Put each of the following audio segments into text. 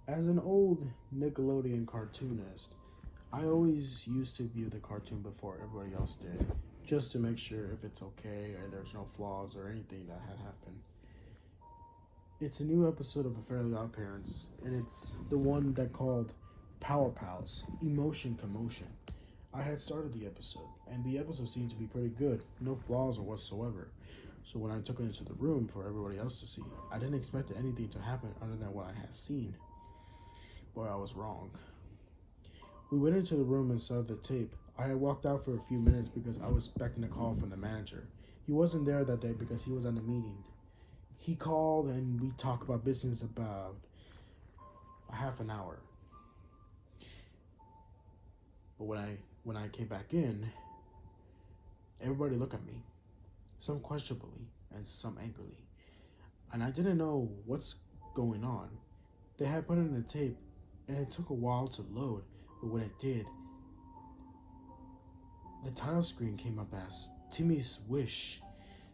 As an old Nickelodeon cartoonist, I always used to view the cartoon before everybody else did, just to make sure if it's okay or there's no flaws or anything that had happened. It's a new episode of A Fairly Odd Parents, and it's the one that called Power Pals Emotion Commotion. I had started the episode, and the episode seemed to be pretty good, no flaws or whatsoever. So when I took it into the room for everybody else to see, I didn't expect anything to happen other than what I had seen. Boy, I was wrong. We went into the room and saw the tape. I had walked out for a few minutes because I was expecting a call from the manager. He wasn't there that day because he was at a meeting. He called and we talked about business about a half an hour. But when I came back in, everybody looked at me, some questionably and some angrily. And I didn't know what's going on. They had put in the tape and it took a while to load, but when it did, the title screen came up as Timmy's Wish,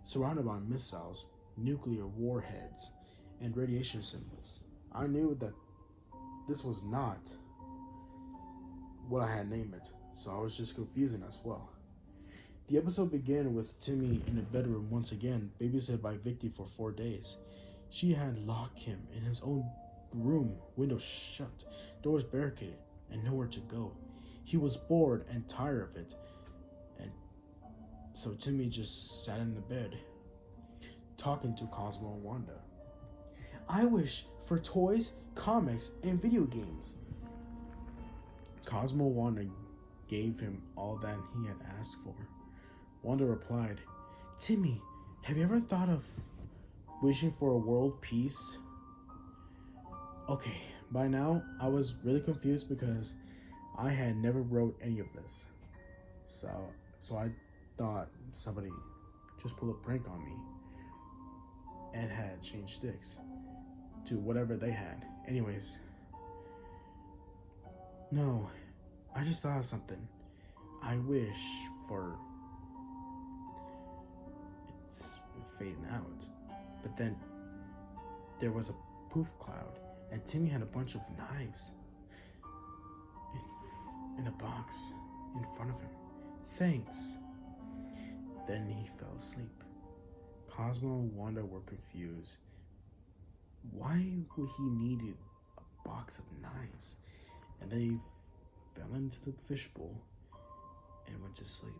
surrounded by missiles, nuclear warheads, and radiation symbols. I knew that this was not what I had named it, so I was just confusing as well. The episode began with Timmy in a bedroom once again, babysat by Vicky for 4 days. She had locked him in his own room, windows shut, doors barricaded, and nowhere to go. He was bored and tired of it, and so Timmy just sat in the bed, talking to Cosmo and Wanda. I wish for toys, comics, and video games. Cosmo and Wanda gave him all that he had asked for. Wanda replied, Timmy, have you ever thought of wishing for a world peace? Okay, by now I was really confused because I had never wrote any of this. So I thought somebody just pulled a prank on me and had changed sticks to whatever they had. Anyways, no, I just thought of something. I wish for... It's fading out. But then there was a poof cloud and Timmy had a bunch of knives in a box in front of him. Thanks. Then he fell asleep. Cosmo and Wanda were confused. Why would he need a box of knives? And they fell into the fishbowl and went to sleep.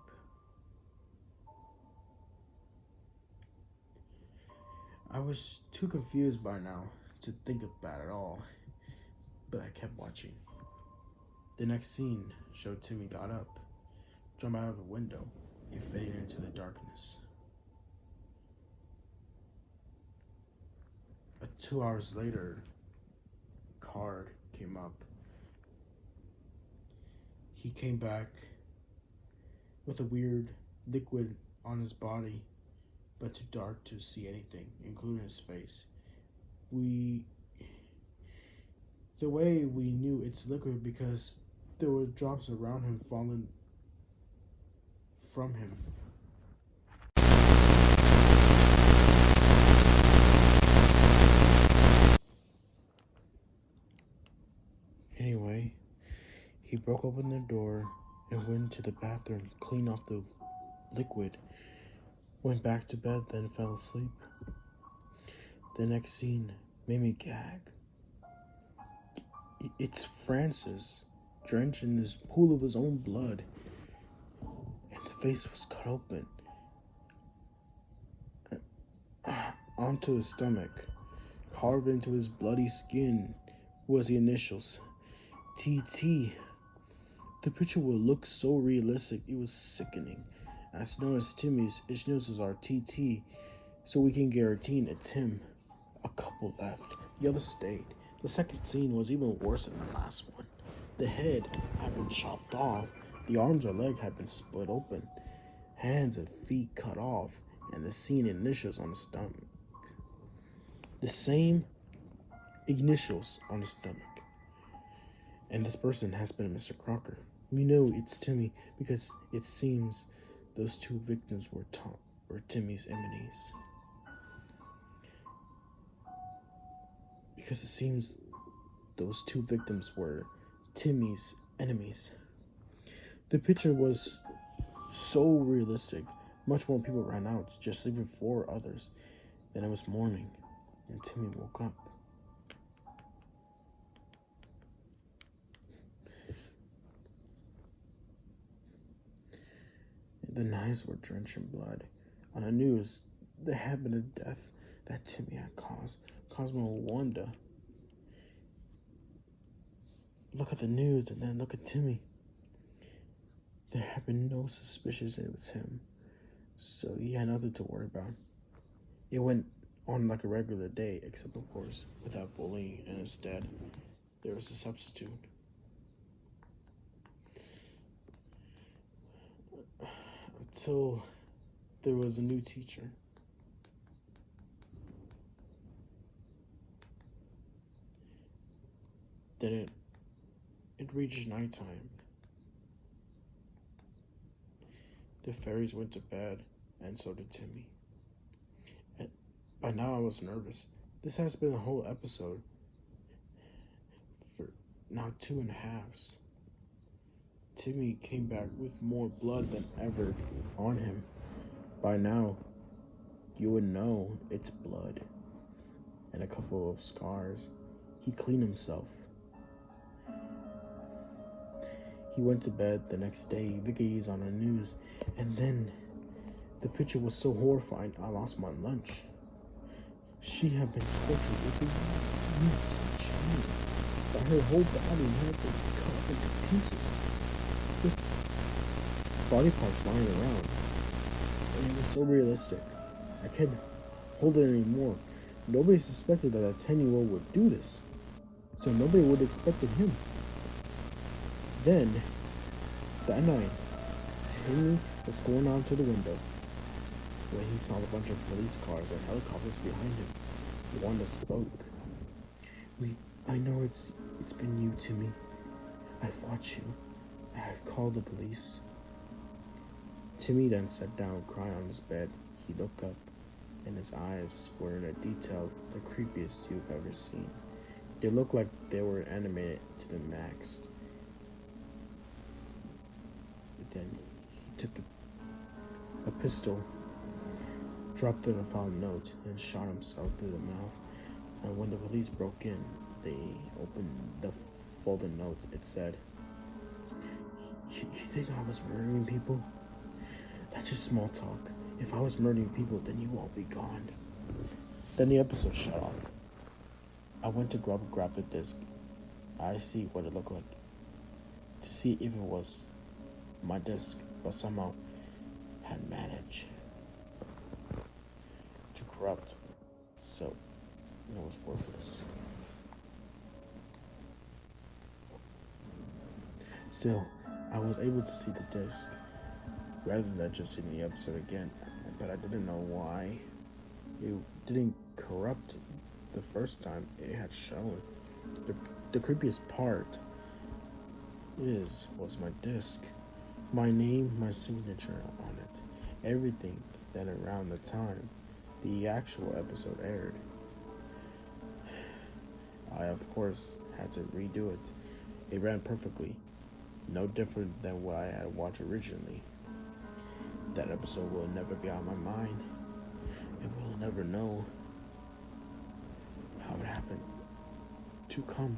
I was too confused by now to think about it all, but I kept watching. The next scene showed Timmy got up, jumped out of the window, and faded into the darkness. 2 hours later, card came up. He came back with a weird liquid on his body, but too dark to see anything, including his face. The way we knew it's liquid because there were drops around him falling from him. Anyway, he broke open the door and went to the bathroom, cleaned off the liquid, went back to bed, then fell asleep. The next scene made me gag. It's Francis, drenched in his pool of his own blood, and the face was cut open. Onto his stomach, carved into his bloody skin, was the initials, TT. The picture would look so realistic, it was sickening. As known as Timmy's, initials are TT, so we can guarantee it's him. A couple left, the others stayed. The second scene was even worse than the last one. The head had been chopped off, the arms or leg had been split open, hands and feet cut off, and the seen initials on the stomach. The same initials on the stomach. And this person has been Mr. Crocker. We know it's Timmy because it seems those two victims were Timmy's enemies. Because it seems those two victims were Timmy's enemies. The picture was so realistic. Much more people ran out, just leaving 4 others. Then it was morning, and Timmy woke up. The knives were drenched in blood. On the news, there had been a death that Timmy had caused. Cosmo Wanda. Look at the news and then look at Timmy. There had been no suspicions it was him, so he had nothing to worry about. It went on like a regular day, except of course without bullying, and instead there was a substitute. Until there was a new teacher. Then it reached nighttime. The fairies went to bed, and so did Timmy. And by now I was nervous. This has been a whole episode for now 2.5. Timmy came back with more blood than ever on him. By now, you would know it's blood and a couple of scars. He cleaned himself. He went to bed the next day. Vicky's on the news, and then the picture was so horrifying I lost my lunch. She had been tortured with the roots and chain, but her whole body had been cut up into pieces, with body parts lying around, and it was so realistic. I couldn't hold it anymore. Nobody suspected that a 10-year-old would do this, so nobody would have expected him. Then, that night, Timmy was going out to the window when he saw a bunch of police cars and helicopters behind him. Wanda spoke. I know it's been you, Timmy. I fought you. I've called the police. Timmy then sat down, crying on his bed. He looked up, and his eyes were in a detail the creepiest you've ever seen. They looked like they were animated to the max. Then he took a pistol, dropped it on a found note, and shot himself through the mouth. And when the police broke in, they opened the folded note. It said, You think I was murdering people? That's just small talk. If I was murdering people, then you all be gone. Then the episode shut off. I went to grab the disc. I see what it looked like, to see if it was my disc, but somehow had managed to corrupt, so it was worthless. Still, I was able to see the disc rather than just seeing the episode again, but I didn't know why it didn't corrupt the first time it had shown. The creepiest part was my disc. My name, my signature on it. Everything that around the time the actual episode aired. I, of course, had to redo it. It ran perfectly. No different than what I had watched originally. That episode will never be out of my mind. And we'll never know how it happened to come.